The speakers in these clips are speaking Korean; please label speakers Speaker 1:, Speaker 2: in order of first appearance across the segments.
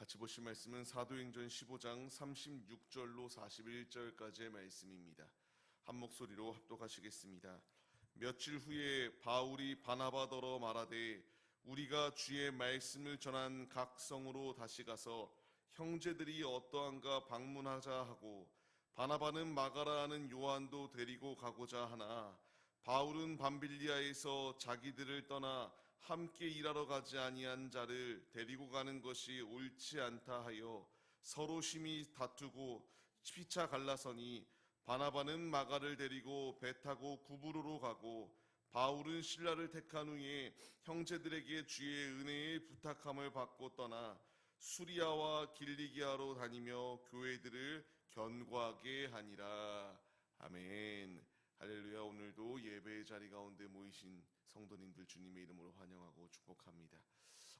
Speaker 1: 같이 보실 말씀은 사도행전 15장 36절로 41절까지의 말씀입니다. 한 목소리로 합독하시겠습니다. 며칠 후에 바울이 바나바더러 말하되 우리가 주의 말씀을 전한 각 성으로 다시 가서 형제들이 어떠한가 방문하자 하고, 바나바는 마가라 하는 요한도 데리고 가고자 하나 바울은 밤빌리아에서 자기들을 떠나 함께 일하러 가지 아니한 자를 데리고 가는 것이 옳지 않다 하여 서로 심히 다투고 피차 갈라서니, 바나바는 마가를 데리고 배 타고 구브로로 가고 바울은 실라를 택한 후에 형제들에게 주의 은혜의 부탁함을 받고 떠나 수리아와 길리기아로 다니며 교회들을 견고하게 하니라. 아멘. 할렐루야. 오늘도 예배의 자리 가운데 모이신 성도님들 주님의 이름으로 환영하고 축복합니다.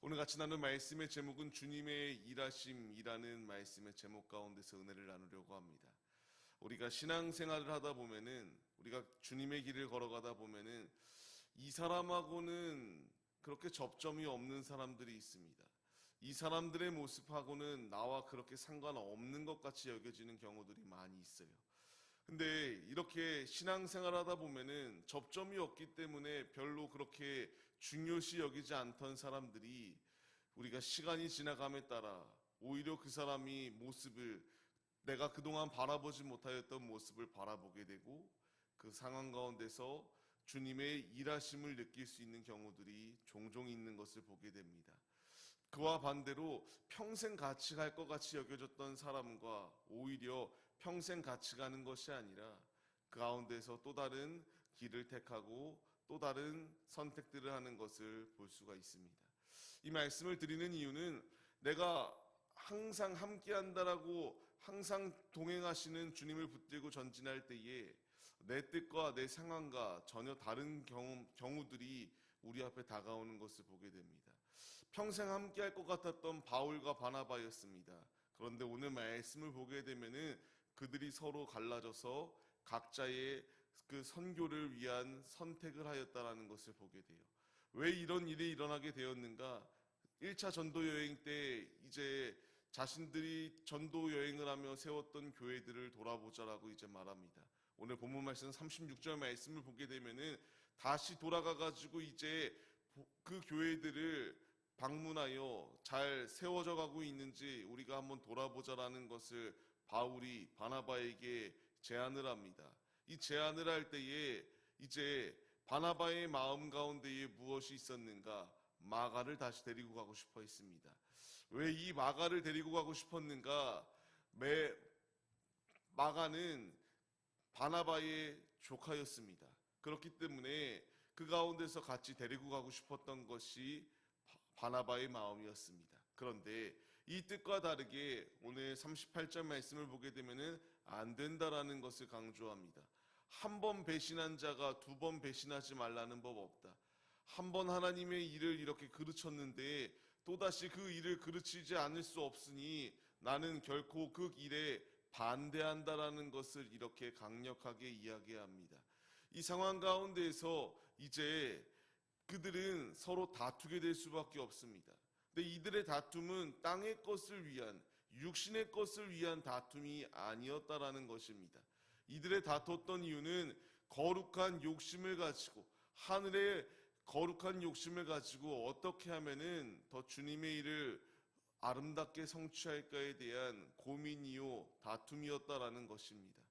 Speaker 1: 오늘 같이 나눌 말씀의 제목은 주님의 일하심이라는 말씀의 제목 가운데서 은혜를 나누려고 합니다. 우리가 신앙생활을 하다 보면은, 우리가 주님의 길을 걸어가다 보면은 이 사람하고는 그렇게 접점이 없는 사람들이 있습니다. 이 사람들의 모습하고는 나와 그렇게 상관없는 것 같이 여겨지는 경우들이 많이 있어요. 근데 이렇게 신앙생활 하다 보면은 접점이 없기 때문에 별로 그렇게 중요시 여기지 않던 사람들이 우리가 시간이 지나감에 따라 오히려 그 사람이 모습을, 내가 그동안 바라보지 못하였던 모습을 바라보게 되고 그 상황 가운데서 주님의 일하심을 느낄 수 있는 경우들이 종종 있는 것을 보게 됩니다. 그와 반대로 평생 같이 갈 것 같이 여겨졌던 사람과 오히려 평생 같이 가는 것이 아니라 그 가운데서 또 다른 길을 택하고 또 다른 선택들을 하는 것을 볼 수가 있습니다. 이 말씀을 드리는 이유는 내가 항상 함께한다라고 항상 동행하시는 주님을 붙들고 전진할 때에 내 뜻과 내 상황과 전혀 다른 경우들이 우리 앞에 다가오는 것을 보게 됩니다. 평생 함께할 것 같았던 바울과 바나바였습니다. 그런데 오늘 말씀을 보게 되면은 그들이 서로 갈라져서 각자의 그 선교를 위한 선택을 하였다라는 것을 보게 돼요. 왜 이런 일이 일어나게 되었는가? 1차 전도 여행 때 이제 자신들이 전도 여행을 하며 세웠던 교회들을 돌아보자라고 이제 말합니다. 오늘 본문 말씀 36절 말씀을 보게 되면은 다시 돌아가 가지고 이제 그 교회들을 방문하여 잘 세워져 가고 있는지 우리가 한번 돌아보자라는 것을 바울이 바나바에게 제안을 합니다. 이 제안을 할 때에 이제 바나바의 마음 가운데에 무엇이 있었는가? 마가를 다시 데리고 가고 싶어 했습니다. 왜 이 마가를 데리고 가고 싶었는가? 마가는 바나바의 조카였습니다. 그렇기 때문에 그 가운데서 같이 데리고 가고 싶었던 것이 바나바의 마음이었습니다. 그런데 이 뜻과 다르게 오늘 38절 말씀을 보게 되면은 안 된다라는 것을 강조합니다. 한 번 배신한 자가 두 번 배신하지 말라는 법 없다. 한 번 하나님의 일을 이렇게 그르쳤는데 또다시 그 일을 그르치지 않을 수 없으니 나는 결코 그 일에 반대한다라는 것을 이렇게 강력하게 이야기합니다. 이 상황 가운데에서 이제 그들은 서로 다투게 될 수밖에 없습니다. 근데 이들의 다툼은 땅의 것을 위한, 육신의 것을 위한 다툼이 아니었다라는 것입니다. 이들의 다퉜던 이유는 거룩한 욕심을 가지고, 하늘의 거룩한 욕심을 가지고 어떻게 하면은 더 주님의 일을 아름답게 성취할까에 대한 고민이요 다툼이었다라는 것입니다.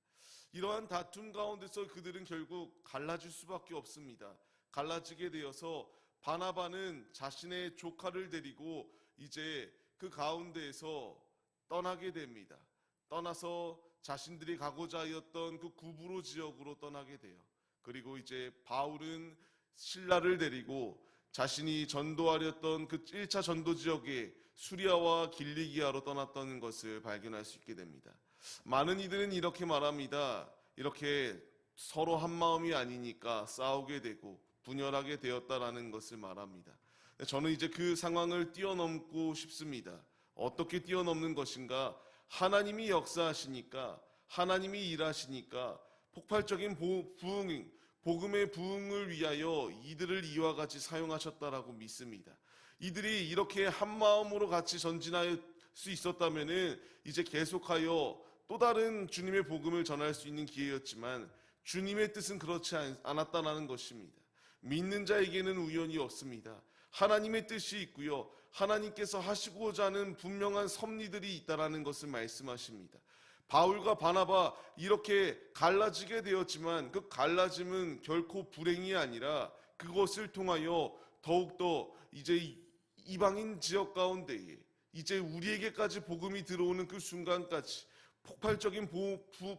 Speaker 1: 이러한 다툼 가운데서 그들은 결국 갈라질 수밖에 없습니다. 갈라지게 되어서 바나바는 자신의 조카를 데리고 이제 그 가운데에서 떠나게 됩니다. 떠나서 자신들이 가고자 하였던 그 구브로 지역으로 떠나게 돼요. 그리고 이제 바울은 실라를 데리고 자신이 전도하렸던 그 1차 전도 지역에 수리아와 길리기아로 떠났다는 것을 발견할 수 있게 됩니다. 많은 이들은 이렇게 말합니다. 이렇게 서로 한 마음이 아니니까 싸우게 되고 분열하게 되었다라는 것을 말합니다. 저는 이제 그 상황을 뛰어넘고 싶습니다. 어떻게 뛰어넘는 것인가? 하나님이 역사하시니까, 하나님이 일하시니까 폭발적인 복음의 부흥을 위하여 이들을 이와 같이 사용하셨다라고 믿습니다. 이들이 이렇게 한 마음으로 같이 전진하여 수 있었다면은 이제 계속하여 또 다른 주님의 복음을 전할 수 있는 기회였지만 주님의 뜻은 그렇지 않았다는 것입니다. 믿는 자에게는 우연이 없습니다. 하나님의 뜻이 있고요. 하나님께서 하시고자 하는 분명한 섭리들이 있다라는 것을 말씀하십니다. 바울과 바나바 이렇게 갈라지게 되었지만 그 갈라짐은 결코 불행이 아니라 그것을 통하여 더욱더 이제 이방인 지역 가운데에 이제 우리에게까지 복음이 들어오는 그 순간까지 폭발적인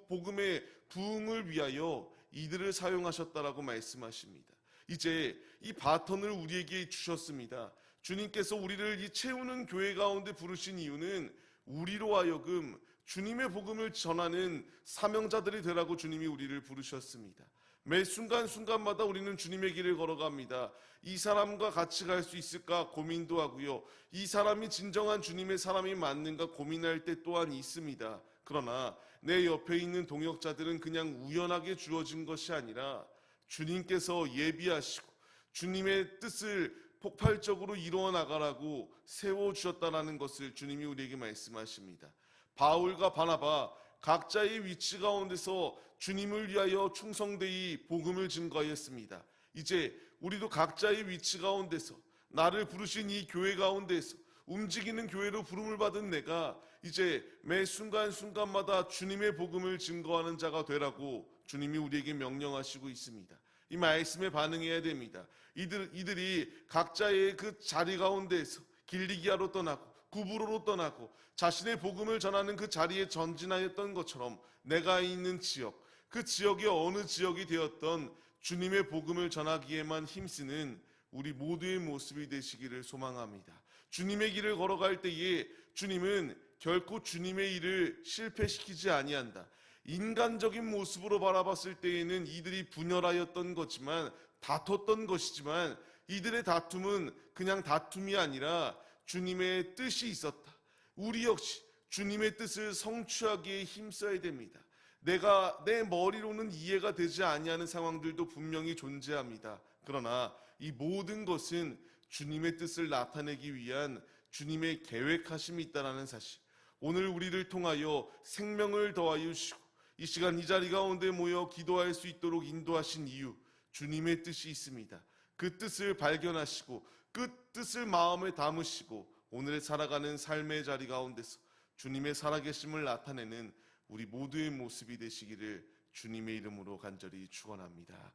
Speaker 1: 복음의 부흥을 위하여 이들을 사용하셨다라고 말씀하십니다. 이제 이 바톤을 우리에게 주셨습니다. 주님께서 우리를 이 채우는 교회 가운데 부르신 이유는 우리로 하여금 주님의 복음을 전하는 사명자들이 되라고 주님이 우리를 부르셨습니다. 매 순간순간마다 우리는 주님의 길을 걸어갑니다. 이 사람과 같이 갈 수 있을까 고민도 하고요. 이 사람이 진정한 주님의 사람이 맞는가 고민할 때 또한 있습니다. 그러나 내 옆에 있는 동역자들은 그냥 우연하게 주어진 것이 아니라 주님께서 예비하시고 주님의 뜻을 폭발적으로 이루어 나가라고 세워주셨다는 것을 주님이 우리에게 말씀하십니다. 바울과 바나바 각자의 위치 가운데서 주님을 위하여 충성되이 복음을 증거하였습니다. 이제 우리도 각자의 위치 가운데서 나를 부르신 이 교회 가운데서 움직이는 교회로 부름을 받은 내가 이제 매 순간순간마다 주님의 복음을 증거하는 자가 되라고 주님이 우리에게 명령하시고 있습니다. 이 말씀에 반응해야 됩니다. 이들이 각자의 그 자리 가운데에서 길리기아로 떠나고 구브로로 떠나고 자신의 복음을 전하는 그 자리에 전진하였던 것처럼 내가 있는 지역, 그 지역의 어느 지역이 되었던 주님의 복음을 전하기에만 힘쓰는 우리 모두의 모습이 되시기를 소망합니다. 주님의 길을 걸어갈 때에 주님은 결코 주님의 일을 실패시키지 아니한다. 인간적인 모습으로 바라봤을 때에는 이들이 분열하였던 거지만 다퉜던 것이지만 이들의 다툼은 그냥 다툼이 아니라 주님의 뜻이 있었다. 우리 역시 주님의 뜻을 성취하기에 힘써야 됩니다. 내가 내 머리로는 이해가 되지 아니하는 상황들도 분명히 존재합니다. 그러나 이 모든 것은 주님의 뜻을 나타내기 위한 주님의 계획하심이 있다는 사실, 오늘 우리를 통하여 생명을 더하여 주시고 이 시간 이 자리 가운데 모여 기도할 수 있도록 인도하신 이유, 주님의 뜻이 있습니다. 그 뜻을 발견하시고 그 뜻을 마음에 담으시고 오늘의 살아가는 삶의 자리 가운데서 주님의 살아계심을 나타내는 우리 모두의 모습이 되시기를 주님의 이름으로 간절히 축원합니다.